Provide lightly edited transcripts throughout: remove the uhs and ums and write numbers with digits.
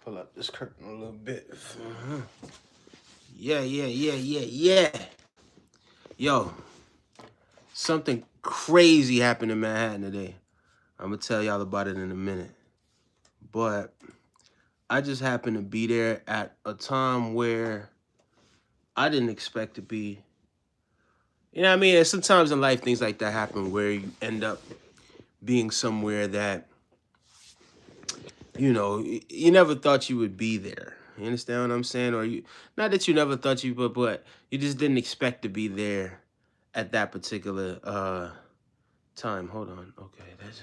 Pull up this curtain a little bit. Yeah. Yo, something crazy happened in Manhattan today. I'm gonna tell y'all about it in a minute. But I just happened to be there at a time where I didn't expect to be. You know what I mean? And sometimes in life, things like that happen where you end up being somewhere that, you never thought you would be there. You understand what I'm saying? Or you, not that you never thought you, but you just didn't expect to be there at that particular time. Hold on. Okay, that's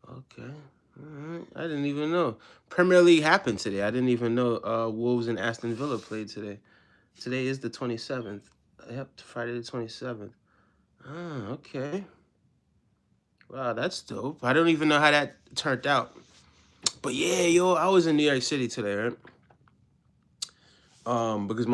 okay. All right. I didn't even know Premier League happened today. I didn't even know Wolves and Aston Villa played today. Today is the 27th. Yep, Friday the 27th. Ah, okay. Wow, that's dope. I don't even know how that turned out. But yeah, yo, I was in New York City today, right? Because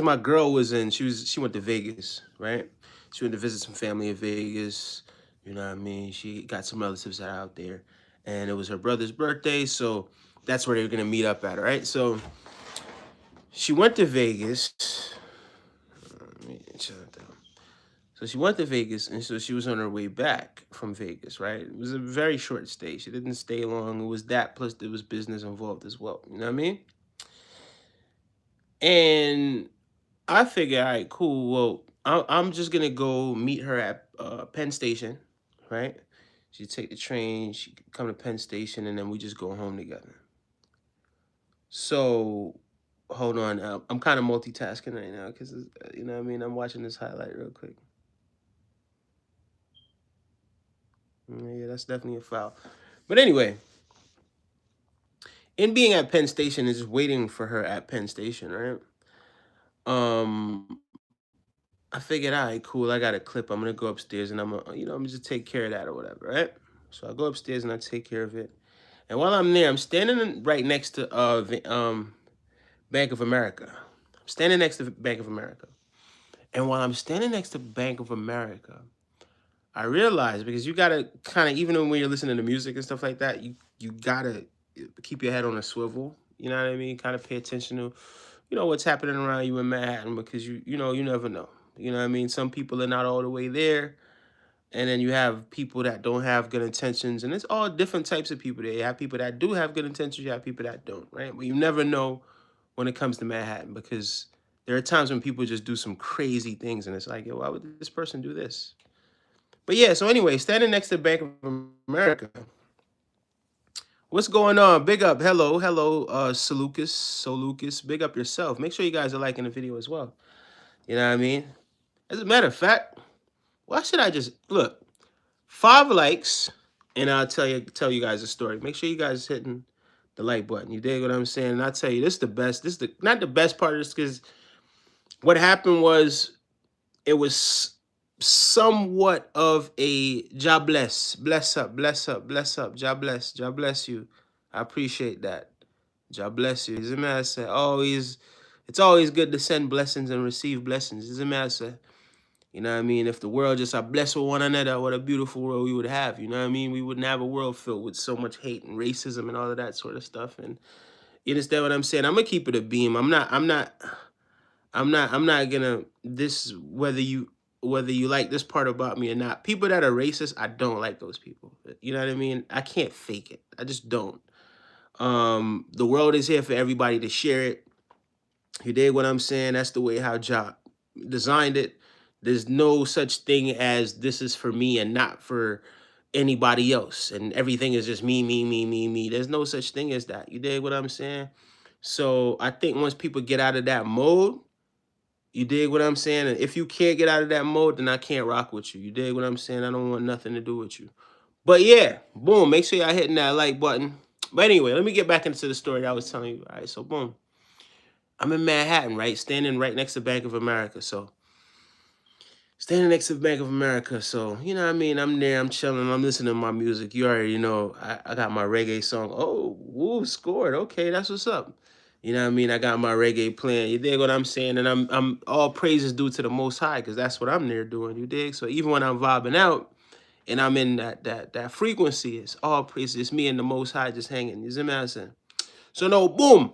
my girl was in. She went to Vegas, right? She went to visit some family in Vegas. You know what I mean? She got some relatives that are out there, and it was her brother's birthday, so that's where they were gonna meet up at, right? So she went to Vegas. Let me shut that down. So she went to Vegas, and so she was on her way back from Vegas, right? It was a very short stay. She didn't stay long. It was that, plus there was business involved as well. You know what I mean? And I figure, all right, cool. Well, I'm just gonna go meet her at Penn Station, right? She take the train, she come to Penn Station, and then we just go home together. So, hold on, I'm kind of multitasking right now because you know what I mean. I'm watching this highlight real quick. Yeah, that's definitely a foul. But anyway, in being at Penn Station is just waiting for her at Penn Station, right? I figured, all right, cool. I got a clip. I'm gonna go upstairs and I'm gonna just take care of that or whatever, right? So I go upstairs and I take care of it. And while I'm there, I'm standing right next to Bank of America. I'm standing next to Bank of America. And while I'm standing next to Bank of America, I realized because you gotta kind of even when you're listening to music and stuff like that, you gotta keep your head on a swivel. You know what I mean? Kind of pay attention to what's happening around you in Manhattan because you never know. You know what I mean? Some people are not all the way there, and then you have people that don't have good intentions, and it's all different types of people. There, you have people that do have good intentions, you have people that don't, right? But you never know when it comes to Manhattan because there are times when people just do some crazy things, and it's like, yo, why would this person do this? But yeah, so anyway, standing next to Bank of America, what's going on? Big up, hello, Solucas, big up yourself. Make sure you guys are liking the video as well. You know what I mean? As a matter of fact, why should I just look? 5 likes, and I'll tell you guys a story. Make sure you guys hitting the like button. You dig what I'm saying? And I'll tell you, this is the best. This is the not the best part of this because what happened was it was somewhat of a job bless up, job bless you. I appreciate that. God bless you. As a man said, it's always good to send blessings and receive blessings. As a man said, you know what I mean? If the world just are blessed with one another, what a beautiful world we would have. You know what I mean? We wouldn't have a world filled with so much hate and racism and all of that sort of stuff. And you understand what I'm saying? I'm gonna keep it a beam. I'm not gonna this whether you like this part about me or not. People that are racist, I don't like those people. You know what I mean? I can't fake it. I just don't. The world is here for everybody to share it. You dig what I'm saying? That's the way how Job designed it. There's no such thing as this is for me and not for anybody else. And everything is just me. There's no such thing as that. You dig what I'm saying? So I think once people get out of that mode, you dig what I'm saying? And if you can't get out of that mode, then I can't rock with you. You dig what I'm saying? I don't want nothing to do with you. But yeah, boom. Make sure y'all hitting that like button. But anyway, let me get back into the story I was telling you. All right, so boom. I'm in Manhattan, right? Standing right next to Bank of America. So standing next to Bank of America. So, you know what I mean? I'm there, I'm chilling, I'm listening to my music. You already know I got my reggae song. Oh, woo, scored. Okay, that's what's up. You know what I mean? I got my reggae playing. You dig what I'm saying? And I'm all praises due to the Most High, because that's what I'm there doing. You dig? So even when I'm vibing out, and I'm in that frequency. It's all praise. It's me and the Most High just hanging. You see what I'm saying? So no, boom.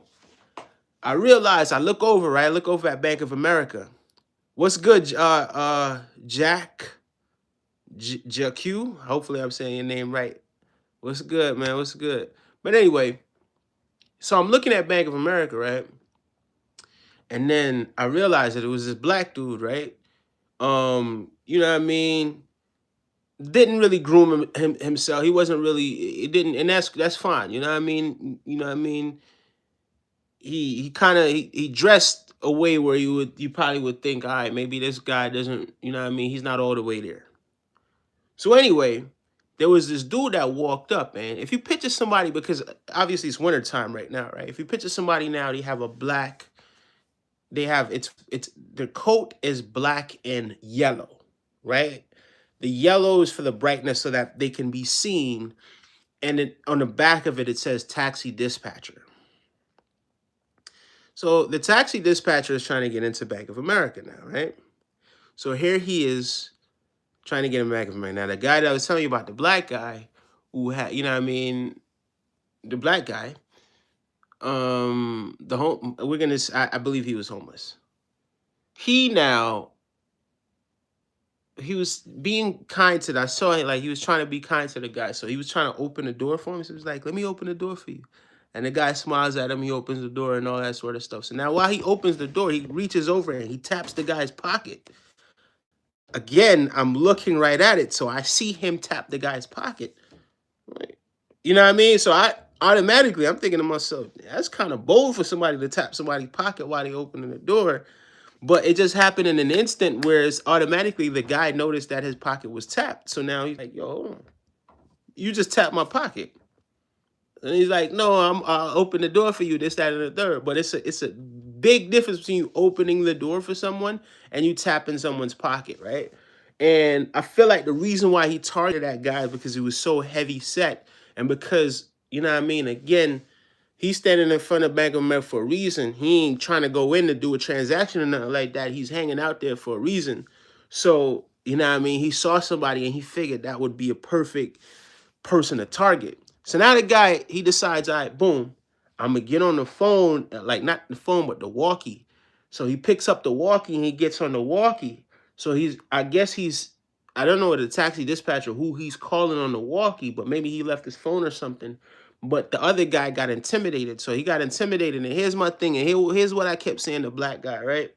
I realize I look over, right? I look over at Bank of America. What's good, Jack? JQ? Hopefully I'm saying your name right. What's good, man? What's good? But anyway, so I'm looking at Bank of America, right? And then I realized that it was this black dude, right? You know what I mean? Didn't really groom himself. He wasn't really. It didn't, and that's fine. You know what I mean? You know what I mean? He kind of he dressed a way where you probably would think, all right, maybe this guy doesn't. You know what I mean? He's not all the way there. So anyway, there was this dude that walked up, and if you picture somebody, because obviously it's winter time right now, right? If you picture somebody now, they have a black. They have it's their coat is black and yellow, right? The yellow is for the brightness so that they can be seen. And on the back of it, it says taxi dispatcher. So the taxi dispatcher is trying to get into Bank of America now, right? So here he is trying to get in Bank of America. Now, the guy that I was telling you about, the black guy who had, you know what I mean? The black guy, I believe he was homeless. He was being kind to I saw it, like he was trying to be kind to the guy. So he was trying to open the door for him. So he was like, let me open the door for you. And the guy smiles at him, he opens the door and all that sort of stuff. So now while he opens the door, he reaches over and he taps the guy's pocket. Again, I'm looking right at it. So I see him tap the guy's pocket. Right? You know what I mean? So I'm thinking to myself, that's kind of bold for somebody to tap somebody's pocket while they opening the door. But it just happened in an instant, whereas automatically the guy noticed that his pocket was tapped. So now he's like, yo, hold on. You just tapped my pocket. And he's like, no, I'll open the door for you, this, that, and the third. But it's a big difference between you opening the door for someone and you tapping someone's pocket, right? And I feel like the reason why he targeted that guy is because he was so heavy set. And because, you know what I mean, again, he's standing in front of Bank of America for a reason. He ain't trying to go in to do a transaction or nothing like that. He's hanging out there for a reason. So, you know what I mean? He saw somebody and he figured that would be a perfect person to target. So now the guy, he decides, all right, boom, I'm going to get on the phone, like not the phone, but the walkie. So he picks up the walkie and he gets on the walkie. So I don't know the taxi dispatcher who he's calling on the walkie, but maybe he left his phone or something. But the other guy got intimidated. So he got intimidated. And here's my thing. And here's what I kept saying to black guy, right?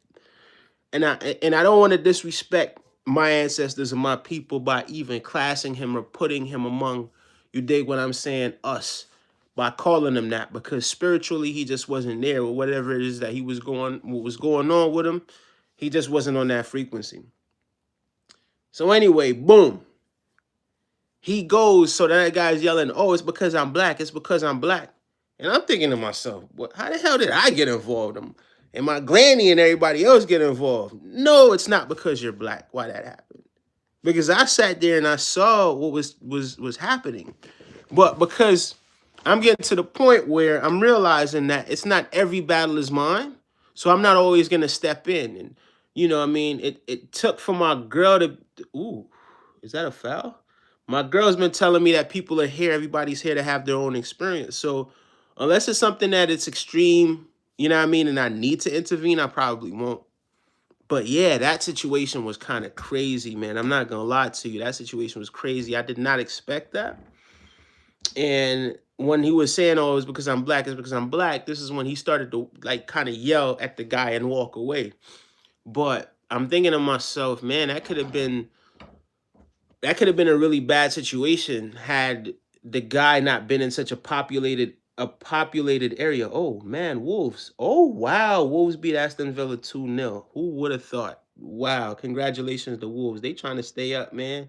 And I don't want to disrespect my ancestors and my people by even classing him or putting him among, you dig what I'm saying, us, by calling him that, because spiritually he just wasn't there, or whatever it is that what was going on with him, he just wasn't on that frequency. So anyway, boom. He goes, so that guy's yelling, oh, it's because I'm black. It's because I'm black. And I'm thinking to myself, how the hell did I get involved? And my granny and everybody else get involved? No, it's not because you're black. Why that happened? Because I sat there and I saw what was happening. But because I'm getting to the point where I'm realizing that it's not every battle is mine. So I'm not always going to step in. And, you know what I mean? It took for my girl to, ooh, is that a foul? My girl's been telling me that people are here, everybody's here to have their own experience. So unless it's something that it's extreme, you know what I mean, and I need to intervene, I probably won't. But yeah, that situation was kind of crazy, man. I'm not gonna lie to you. That situation was crazy. I did not expect that. And when he was saying, oh, it's because I'm black, it's because I'm black, this is when he started to like kind of yell at the guy and walk away. But I'm thinking to myself, man, that could have been a really bad situation had the guy not been in such a populated area. Oh man, Wolves. Oh wow, Wolves beat Aston Villa 2-0. Who would have thought? Wow, congratulations to Wolves. They trying to stay up, man.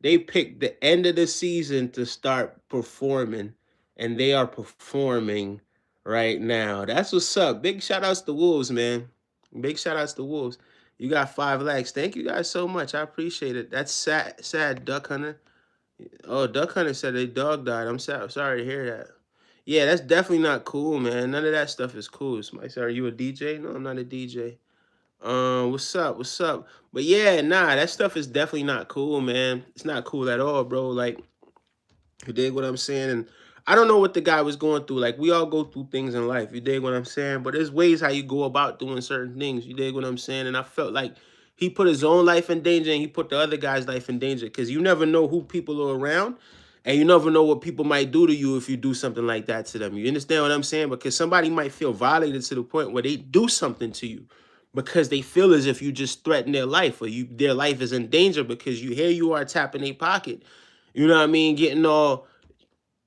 They picked the end of the season to start performing, and they are performing right now. That's what's up. Big shout outs to Wolves, man. Big shout outs to Wolves. You got 5 likes. Thank you guys so much. I appreciate it. That's sad, Duck Hunter. Oh, Duck Hunter said a dog died. I'm sorry to hear that. Yeah, that's definitely not cool, man. None of that stuff is cool. Somebody said, are you a DJ? No, I'm not a DJ. What's up? What's up? But yeah, nah, that stuff is definitely not cool, man. It's not cool at all, bro. Like, you dig what I'm saying? And I don't know what the guy was going through. Like, we all go through things in life. You dig what I'm saying? But there's ways how you go about doing certain things. You dig what I'm saying? And I felt like he put his own life in danger and he put the other guy's life in danger because you never know who people are around and you never know what people might do to you if you do something like that to them. You understand what I'm saying? Because somebody might feel violated to the point where they do something to you because they feel as if you just threaten their life or their life is in danger because here you are tapping a pocket. You know what I mean? Getting all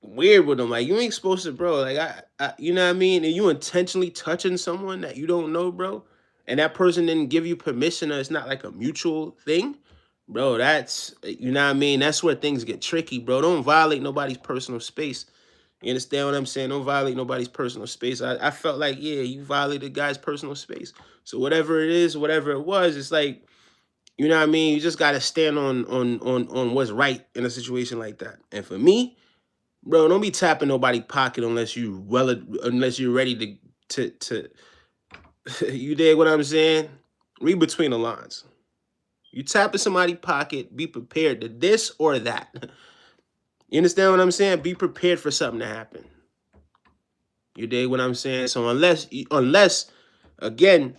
weird with them. Like, you ain't supposed to, bro. Like, you know what I mean? And you intentionally touching someone that you don't know, bro, and that person didn't give you permission, or it's not like a mutual thing, bro. That's, you know what I mean? That's where things get tricky, bro. Don't violate nobody's personal space. You understand what I'm saying? Don't violate nobody's personal space. I felt like, yeah, you violated the guy's personal space. So whatever it is, whatever it was, it's like, you know what I mean? You just gotta stand on what's right in a situation like that. And for me, bro, don't be tapping nobody pocket unless you're ready to you dig what I'm saying? Read between the lines. You tapping somebody pocket, be prepared to this or that. You understand what I'm saying? Be prepared for something to happen. You dig what I'm saying? So unless again,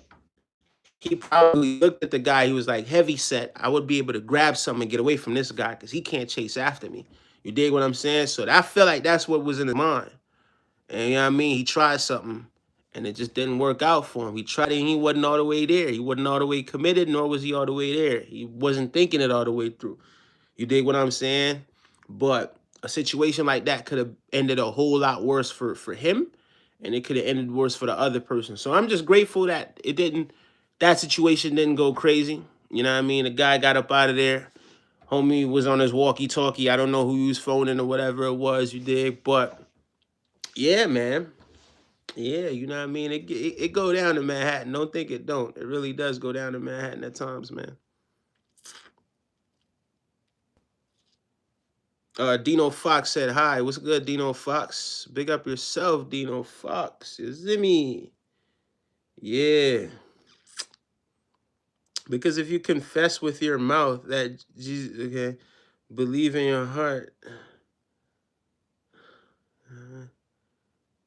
he probably looked at the guy, he was like heavy set, I would be able to grab something and get away from this guy because he can't chase after me. You dig what I'm saying? So I feel like that's what was in his mind. And you know what I mean? He tried something and it just didn't work out for him. He tried it and he wasn't all the way there. He wasn't all the way committed, nor was he all the way there. He wasn't thinking it all the way through. You dig what I'm saying? But a situation like that could have ended a whole lot worse for him, and it could have ended worse for the other person. So I'm just grateful that that situation didn't go crazy. You know what I mean? The guy got up out of there. Homie was on his walkie-talkie. I don't know who he was phoning or whatever it was, you dig? But yeah, man. Yeah, you know what I mean? It go down to Manhattan. Don't think it don't. It really does go down to Manhattan at times, man. Dino Fox said, hi, what's good, Dino Fox? Big up yourself, Dino Fox. You see me? Yeah. Because if you confess with your mouth that Jesus, okay, believe in your heart,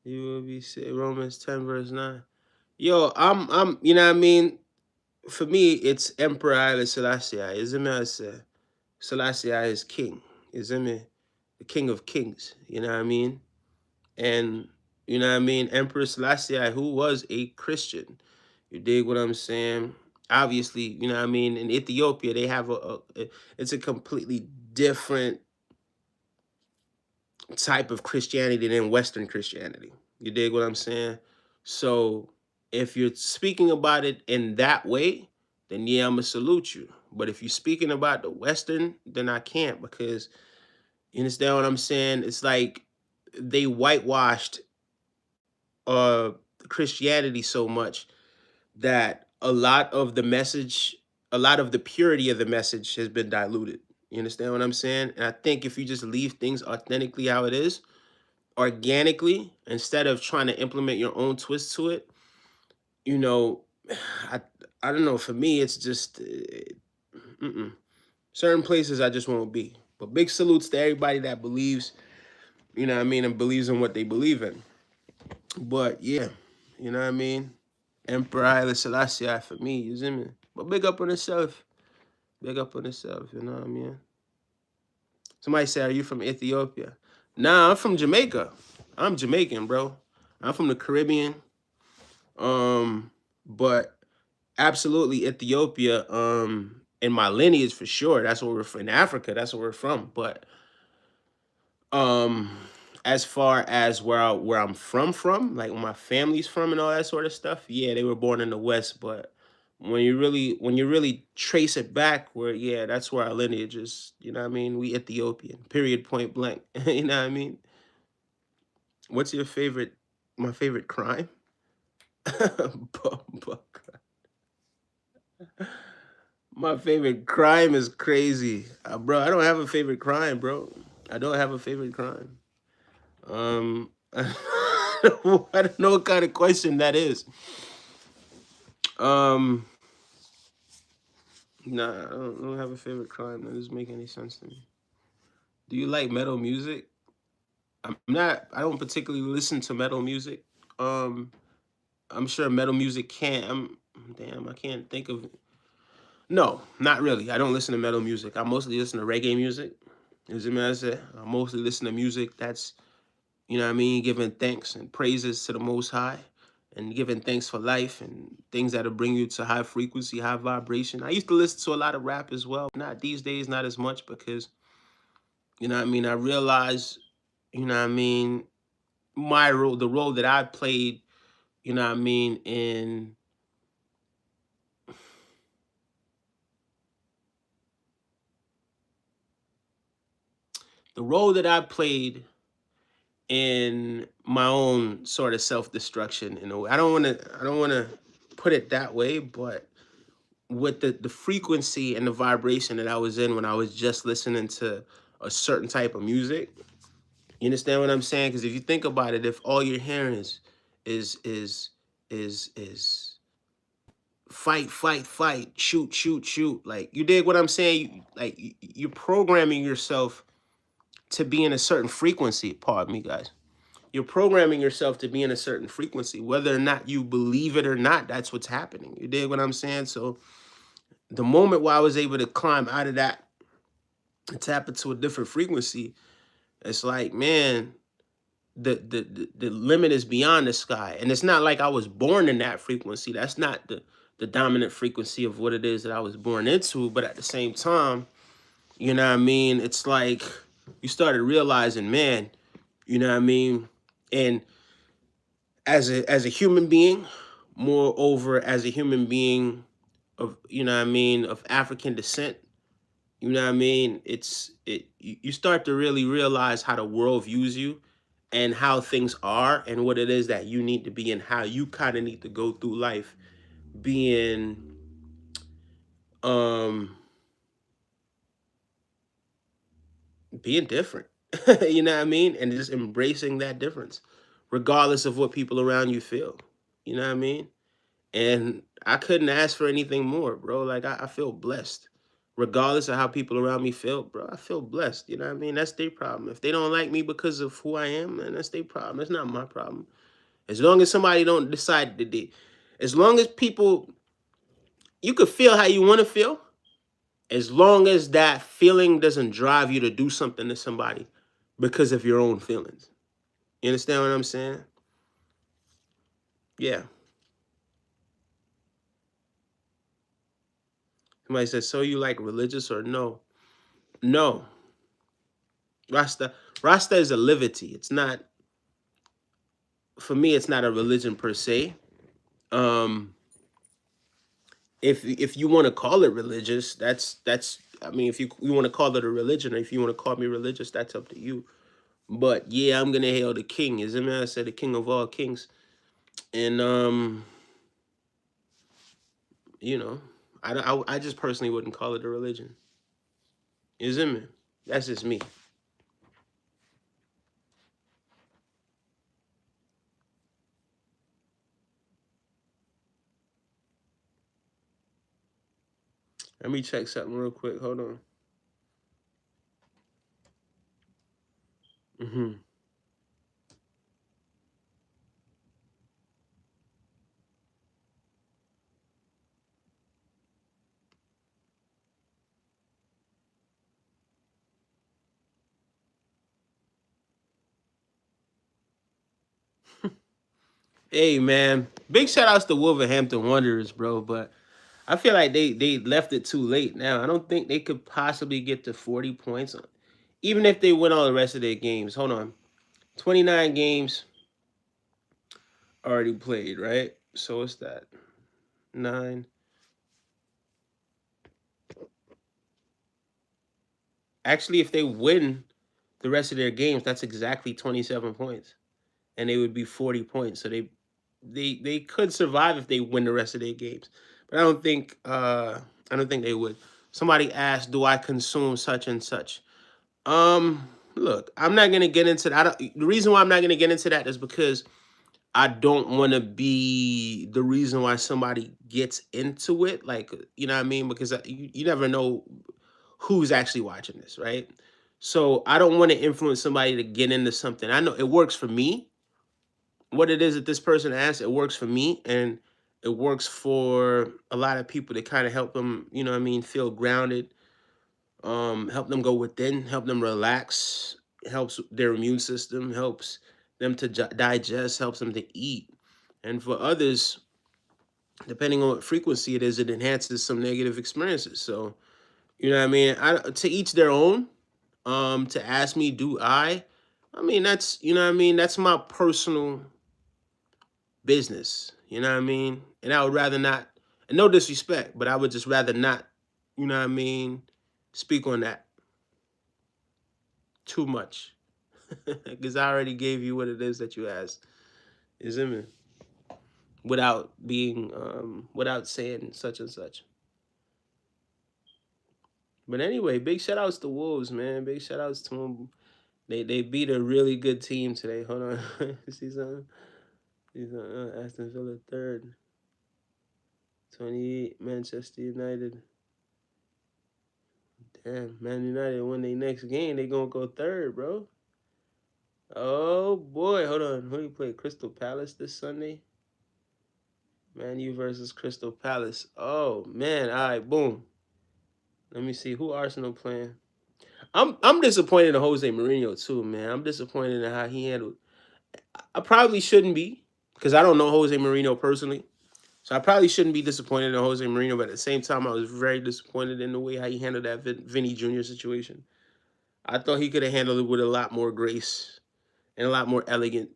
you will be saved. Romans 10, verse 9. Yo, you know what I mean? For me, it's Emperor Haile Selassie. Isn't it? Selassie is king. Isn't it? The king of kings. You know what I mean? And, you know what I mean? Emperor Selassie, who was a Christian. You dig what I'm saying? Obviously, you know what I mean? In Ethiopia, they have it's a completely different type of Christianity than Western Christianity. You dig what I'm saying? So if you're speaking about it in that way, then yeah, I'm gonna salute you. But if you're speaking about the Western, then I can't, because you understand what I'm saying? It's like they whitewashed Christianity so much that a lot of the message, a lot of the purity of the message has been diluted. You understand what I'm saying? And I think if you just leave things authentically how it is, organically, instead of trying to implement your own twist to it, you know, I I don't know. For me, it's just certain places I just won't be. But big salutes to everybody that believes, you know what I mean, and believes in what they believe in. But yeah, you know what I mean? Emperor Haile Selassie for me, you see me? But big up on himself. Big up on himself, you know what I mean? Somebody said, are you from Ethiopia? Nah, I'm from Jamaica. I'm Jamaican, bro. I'm from the Caribbean. But absolutely Ethiopia, in my lineage for sure. That's where we're from. In Africa, that's where we're from. But as far as where I'm from, like where my family's from and all that sort of stuff, yeah, they were born in the West. But when you really trace it back, where yeah, that's where our lineage is. You know what I mean? We Ethiopian, period, point blank. You know what I mean? What's your favorite? My favorite crime? My favorite crime is crazy, bro. I don't have a favorite crime, bro. I don't have a favorite crime. I don't know what kind of question that is. Um, Nah, I don't have a favorite crime. That doesn't make any sense to me. Do you like metal music? I don't particularly listen to metal music. Um, I'm sure metal music can't. Damn, I can't think of. No, not really. I don't listen to metal music. I mostly listen to reggae music. As I said, I mostly listen to music that's, you know what I mean, giving thanks and praises to the Most High and giving thanks for life and things that'll bring you to high frequency, high vibration. I used to listen to a lot of rap as well. Not these days, not as much because, you know what I mean, I realize, you know what I mean, my role, the role that I played, you know what I mean, in the role that I played in my own sort of self-destruction in a way. I don't want to put it that way, but with the frequency and the vibration that I was in when I was just listening to a certain type of music. You understand what I'm saying? Because if you think about it, if all you're hearing is is is fight, fight, fight, shoot, shoot, shoot, like you dig what I'm saying? You're programming yourself to be in a certain frequency. Pardon me, guys. You're programming yourself to be in a certain frequency, whether or not you believe it or not. That's what's happening. You dig what I'm saying? So the moment where I was able to climb out of that and tap into a different frequency, it's like, man, the limit is beyond the sky. And it's not like I was born in that frequency. That's not the dominant frequency of what it is that I was born into. But at the same time, you know what I mean? It's like you started realizing, man, you know what I mean? And as a human being, moreover, as a human being of, you know what I mean, of African descent, you know what I mean? You start to really realize how the world views you and how things are and what it is that you need to be and how you kind of need to go through life being um being different. You know what I mean? And just embracing that difference regardless of what people around you feel. You know what I mean? And I couldn't ask for anything more, bro. Like I feel blessed. Regardless of how people around me feel, bro, I feel blessed. You know what I mean? That's their problem. If they don't like me because of who I am, then that's their problem. It's not my problem. As long as somebody don't decide that as long as people, you could feel how you want to feel, as long as that feeling doesn't drive you to do something to somebody because of your own feelings. You understand what I'm saying? Yeah. Somebody says, so you like religious or no? No. Rasta is a livity. It's not, for me, it's not a religion per se. Um, if you want to call it religious, that's I mean, if you want to call it a religion, or if you want to call me religious, that's up to you. But yeah, I'm gonna hail the king. As I said, the king of all kings. And you know, I just personally wouldn't call it a religion. Is it me? That's just me. Let me check something real quick. Hold on. Hmm. Hey man, big shout outs to Wolverhampton Wanderers, bro. But I feel like they left it too late now. I don't think they could possibly get to 40 points, even if they win all the rest of their games. Hold on. 29 games already played, right? So what's that? 9. Actually, if they win the rest of their games, that's exactly 27 points. And they would be 40 points. So they could survive if they win the rest of their games. But I don't think they would. Somebody asked, "Do I consume such and such?" Look, I'm not gonna get into that. The reason why I'm not gonna get into that is because I don't want to be the reason why somebody gets into it. Like, you know what I mean? Because you never know who's actually watching this, right? So I don't want to influence somebody to get into something. I know it works for me. What it is that this person asks, it works for me, and it works for a lot of people to kind of help them, you know what I mean, feel grounded, help them go within, help them relax, helps their immune system, helps them to digest, helps them to eat. And for others, depending on what frequency it is, it enhances some negative experiences. So, you know what I mean? To each their own. To ask me, do I mean, that's, you know what I mean? That's my personal business. You know what I mean? And I would rather not, and no disrespect, but I would just rather not, you know what I mean, speak on that too much. Because I already gave you what it is that you asked. Is it me? Without being, without saying such and such. But anyway, big shout outs to Wolves, man. Big shout outs to them. They beat a really good team today. Hold on. See something? Aston Villa third. 28, Manchester United. Damn, Man United win their next game. They gonna go third, bro. Oh boy, hold on. Who you play? Crystal Palace this Sunday? Man U versus Crystal Palace. Oh man, all right, boom. Let me see who Arsenal playing. I'm disappointed in Jose Mourinho too, man. I'm disappointed in how he handled. I probably shouldn't be because I don't know Jose Mourinho personally. So I probably shouldn't be disappointed in Jose Mourinho, but at the same time, I was very disappointed in the way how he handled that Vinny Jr. situation. I thought he could have handled it with a lot more grace and a lot more elegant,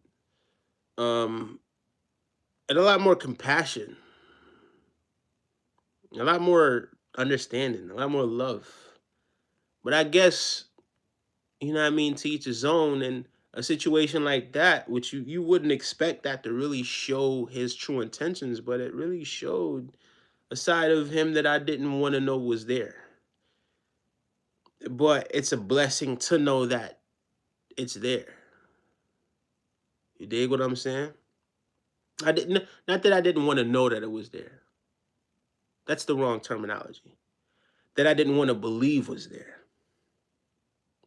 um, and a lot more compassion, a lot more understanding, a lot more love. But I guess, you know what I mean, to each his own. And a situation like that, which you wouldn't expect that to really show his true intentions, but it really showed a side of him that I didn't want to know was there. But it's a blessing to know that it's there. You dig what I'm saying? I didn't, not that I didn't want to know that it was there. That's the wrong terminology. That I didn't want to believe was there.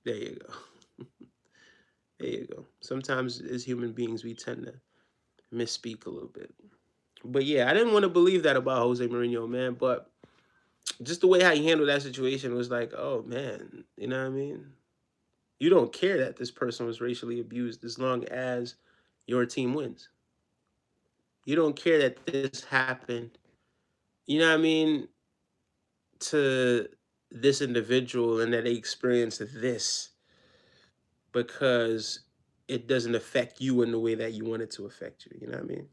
There you go. There you go. Sometimes as human beings, we tend to misspeak a little bit. But yeah, I didn't want to believe that about Jose Mourinho, man. But just the way how he handled that situation was like, oh man, you know what I mean? You don't care that this person was racially abused as long as your team wins. You don't care that this happened, you know what I mean, to this individual and that they experienced this because it doesn't affect you in the way that you want it to affect you. You know what I mean?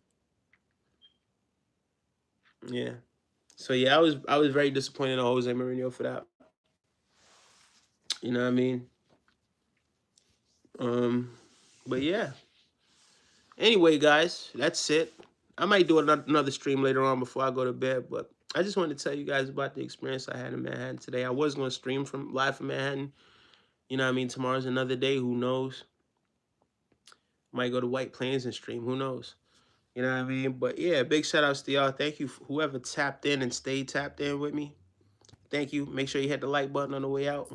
Yeah. So yeah, I was very disappointed in Jose Mourinho for that. You know what I mean? Um, but yeah. Anyway, guys, that's it. I might do another stream later on before I go to bed, but I just wanted to tell you guys about the experience I had in Manhattan today. I was going to stream from live from Manhattan. You know what I mean? Tomorrow's another day. Who knows? Might go to White Plains and stream. Who knows? You know what I mean? But yeah, big shout outs to y'all. Thank you for whoever tapped in and stayed tapped in with me. Thank you. Make sure you hit the like button on the way out.